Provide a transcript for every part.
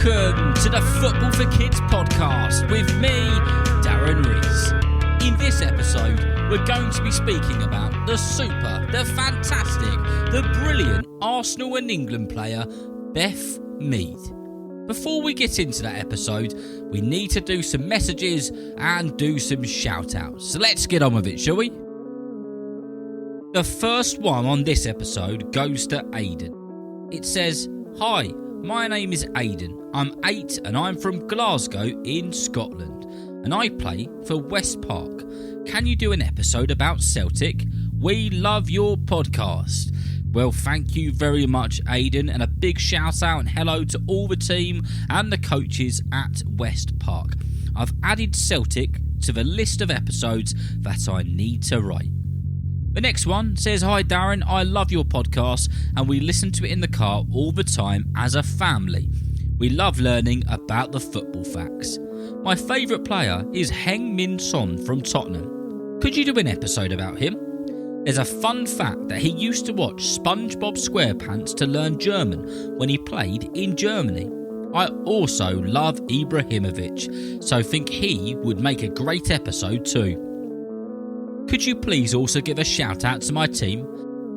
Welcome to the Football for Kids podcast with me, Darren Rees. In this episode, we're going to be speaking about the super, the fantastic, the brilliant Arsenal and England player, Beth Mead. Before we get into that episode, we need to do some messages and do some shout-outs. So let's get on with it, shall we? The first one on this episode goes to Aidan. It says, "Hi, my name is Aidan. I'm 8 and I'm from Glasgow in Scotland and I play for West Park. Can you do an episode about Celtic? We love your podcast." Well, thank you very much, Aidan, and a big shout out and hello to all the team and the coaches at West Park. I've added Celtic to the list of episodes that I need to write. The next one says, "Hi Darren, I love your podcast and we listen to it in the car all the time as a family. We love learning about the football facts. My favourite player is Heung-min Son from Tottenham. Could you do an episode about him? There's a fun fact that he used to watch SpongeBob SquarePants to learn German when he played in Germany. I also love Ibrahimovic, so think he would make a great episode too. Could you please also give a shout out to my team,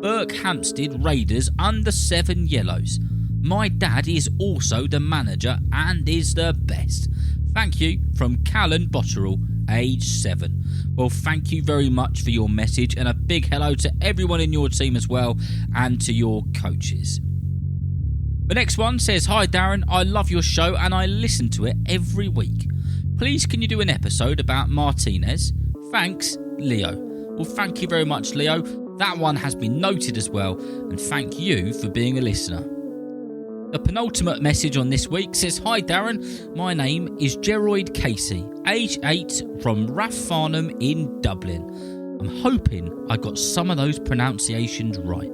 Berkhamsted Raiders under-7 Yellows. My dad is also the manager and is the best. Thank you from Callan Botterill, age 7. Well, thank you very much for your message and a big hello to everyone in your team as well and to your coaches. The next one says, "Hi Darren, I love your show and I listen to it every week. Please can you do an episode about Martinez? Thanks, Leo." Well, thank you very much, Leo. That one has been noted as well, and thank you for being a listener. The penultimate message on this week says, "Hi Darren, my name is Geroid Casey, age 8 from Rathfarnham in Dublin. I'm hoping I got some of those pronunciations right.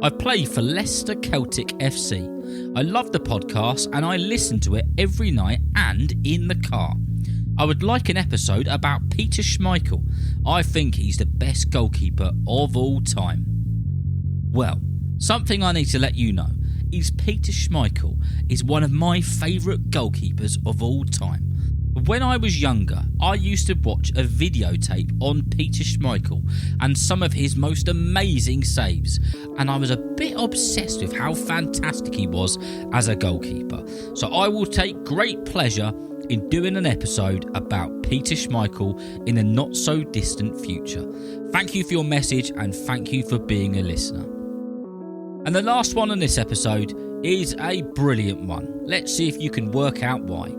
I play for Leicester Celtic FC. I love the podcast and I listen to it every night and in the car. I would like an episode about Peter Schmeichel. I think he's the best goalkeeper of all time." Well, something I need to let you know is Peter Schmeichel is one of my favourite goalkeepers of all time. When I was younger, I used to watch a videotape on Peter Schmeichel and some of his most amazing saves, and I was a bit obsessed with how fantastic he was as a goalkeeper. So I will take great pleasure in doing an episode about Peter Schmeichel in a not so distant future. Thank you for your message and thank you for being a listener. And the last one on this episode is a brilliant one. Let's see if you can work out why.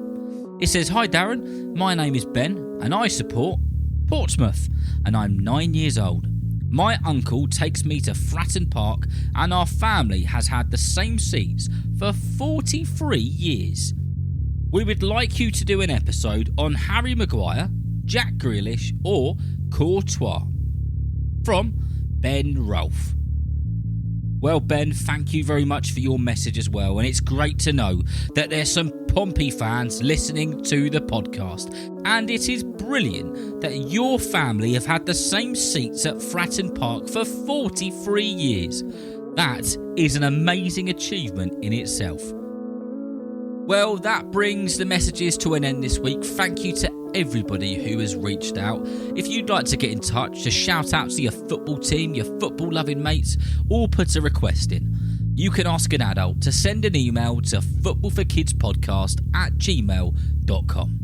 It says, "Hi Darren, my name is Ben and I support Portsmouth and I'm 9 years old. My uncle takes me to Fratton Park and our family has had the same seats for 43 years. We would like you to do an episode on Harry Maguire, Jack Grealish or Courtois." From Ben Rolfe. Well, Ben, thank you very much for your message as well, and it's great to know that there's some Pompey fans listening to the podcast, and it is brilliant that your family have had the same seats at Fratton Park for 43 years. That is an amazing achievement in itself. Well, that brings the messages to an end this week. Thank you to everybody who has reached out. If you'd like to get in touch, to shout out to your football team, your football loving mates, or put a request in, you can ask an adult to send an email to footballforkidspodcast@gmail.com.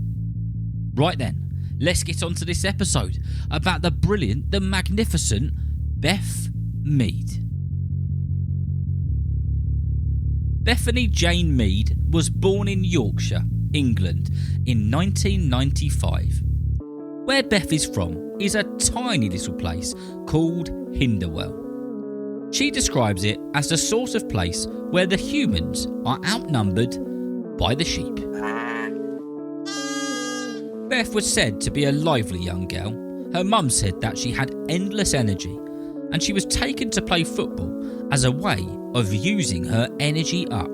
Right then, let's get on to this episode about the brilliant, the magnificent Beth Mead. Bethany Jane Mead was born in Yorkshire, England in 1995. Where Beth is from is a tiny little place called Hinderwell. She describes it as the sort of place where the humans are outnumbered by the sheep. Beth was said to be a lively young girl. Her mum said that she had endless energy and she was taken to play football as a way of using her energy up.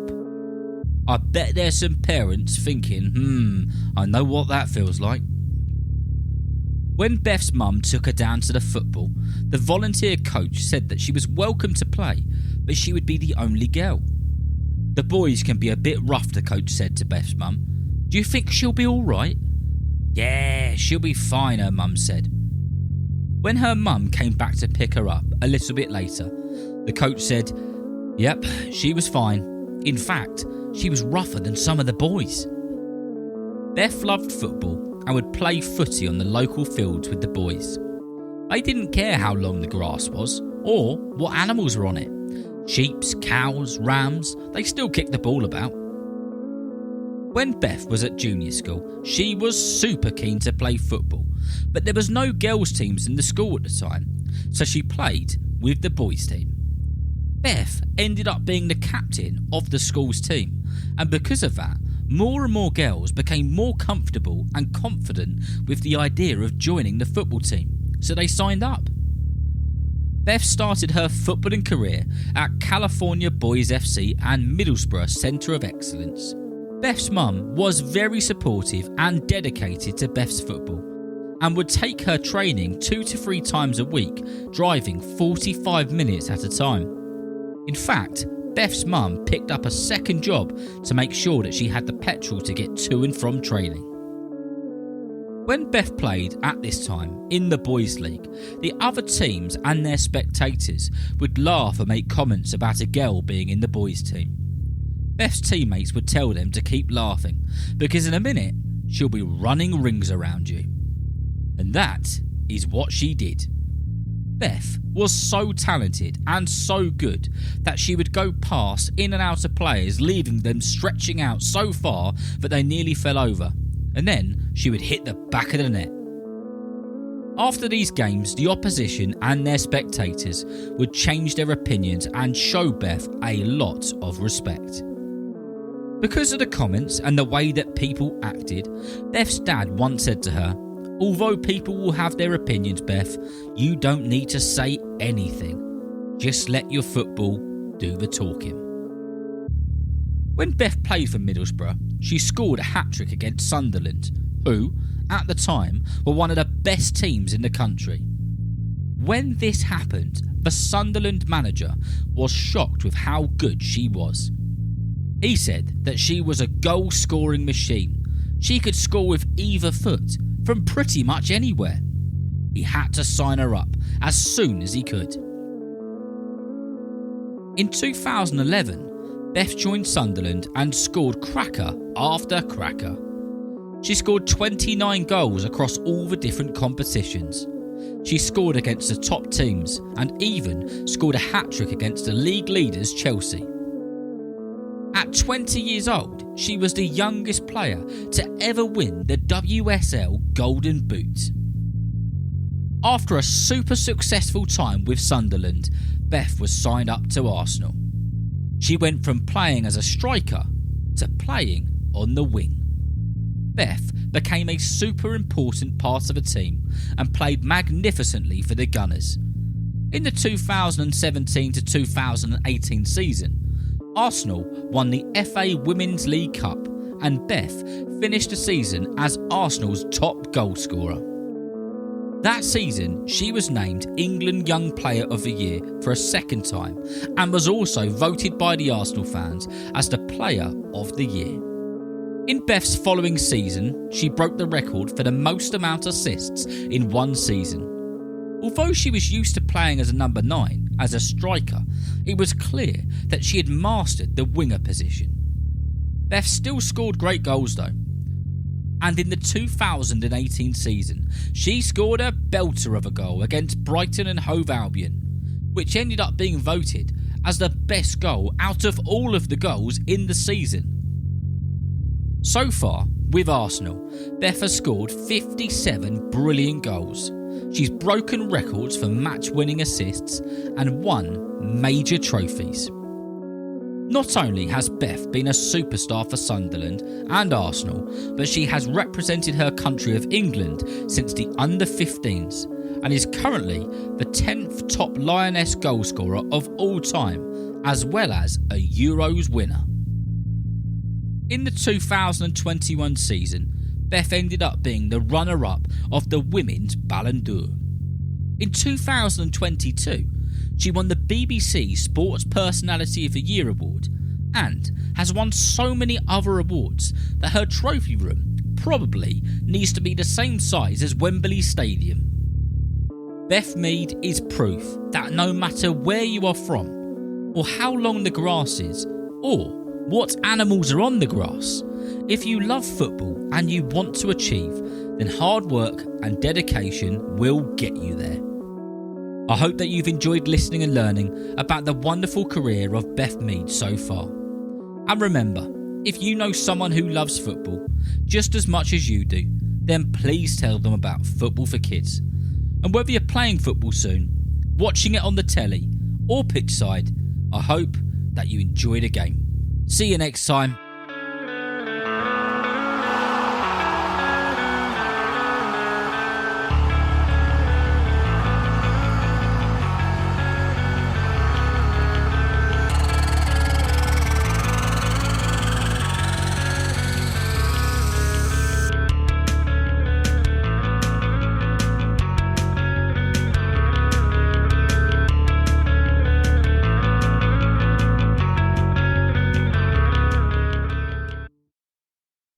I bet there's some parents thinking, I know what that feels like. When Beth's mum took her down to the football, the volunteer coach said that she was welcome to play, but she would be the only girl. "The boys can be a bit rough," the coach said to Beth's mum. "Do you think she'll be all right?" "Yeah, she'll be fine," her mum said. When her mum came back to pick her up a little bit later, the coach said, "Yep, she was fine. In fact, she was rougher than some of the boys." Beth loved football and would play footy on the local fields with the boys. They didn't care how long the grass was or what animals were on it. Sheeps, cows, rams, they still kicked the ball about. When Beth was at junior school, she was super keen to play football, but there was no girls' teams in the school at the time, so she played with the boys' team. Beth ended up being the captain of the school's team, and because of that, more and more girls became more comfortable and confident with the idea of joining the football team, so they signed up. Beth started her footballing career at California Boys FC and Middlesbrough Centre of Excellence. Beth's mum was very supportive and dedicated to Beth's football and would take her training 2 to 3 times a week, driving 45 minutes at a time. In fact, Beth's mum picked up a second job to make sure that she had the petrol to get to and from training. When Beth played at this time in the Boys League, the other teams and their spectators would laugh and make comments about a girl being in the boys team. Beth's teammates would tell them to keep laughing because in a minute she'll be running rings around you. And that is what she did. Beth was so talented and so good that she would go past in and out of players, leaving them stretching out so far that they nearly fell over, and then she would hit the back of the net. After these games, the opposition and their spectators would change their opinions and show Beth a lot of respect. Because of the comments and the way that people acted, Beth's dad once said to her, "Although people will have their opinions, Beth, you don't need to say anything. Just let your football do the talking." When Beth played for Middlesbrough, she scored a hat-trick against Sunderland, who, at the time, were one of the best teams in the country. When this happened, the Sunderland manager was shocked with how good she was. He said that she was a goal-scoring machine. She could score with either foot, from pretty much anywhere. He had to sign her up as soon as he could. In 2011, Beth joined Sunderland and scored cracker after cracker. She scored 29 goals across all the different competitions. She scored against the top teams and even scored a hat-trick against the league leaders Chelsea. At 20 years old, she was the youngest player to ever win the WSL Golden Boot. After a super successful time with Sunderland, Beth was signed up to Arsenal. She went from playing as a striker to playing on the wing. Beth became a super important part of the team and played magnificently for the Gunners. In the 2017 to 2018 season, Arsenal won the FA Women's League Cup and Beth finished the season as Arsenal's top goalscorer. That season, she was named England Young Player of the Year for a second time and was also voted by the Arsenal fans as the Player of the Year. In Beth's following season, she broke the record for the most amount of assists in one season. Although she was used to playing as a number 9, as a striker, it was clear that she had mastered the winger position. Beth still scored great goals though. And in the 2018 season, she scored a belter of a goal against Brighton and Hove Albion, which ended up being voted as the best goal out of all of the goals in the season. So far, with Arsenal, Beth has scored 57 brilliant goals. She's broken records for match-winning assists and won major trophies. Not only has Beth been a superstar for Sunderland and Arsenal, but she has represented her country of England since the under-15s and is currently the 10th top Lioness goalscorer of all time, as well as a Euros winner. In the 2021 season, Beth ended up being the runner-up of the Women's Ballon d'Or. In 2022, she won the BBC Sports Personality of the Year award and has won so many other awards that her trophy room probably needs to be the same size as Wembley Stadium. Beth Mead is proof that no matter where you are from, or how long the grass is, or what animals are on the grass, if you love football and you want to achieve, then hard work and dedication will get you there. I hope that you've enjoyed listening and learning about the wonderful career of Beth Mead so far. And remember, if you know someone who loves football just as much as you do, then please tell them about Football for Kids. And whether you're playing football soon, watching it on the telly, or pitchside, I hope that you enjoy the game. See you next time.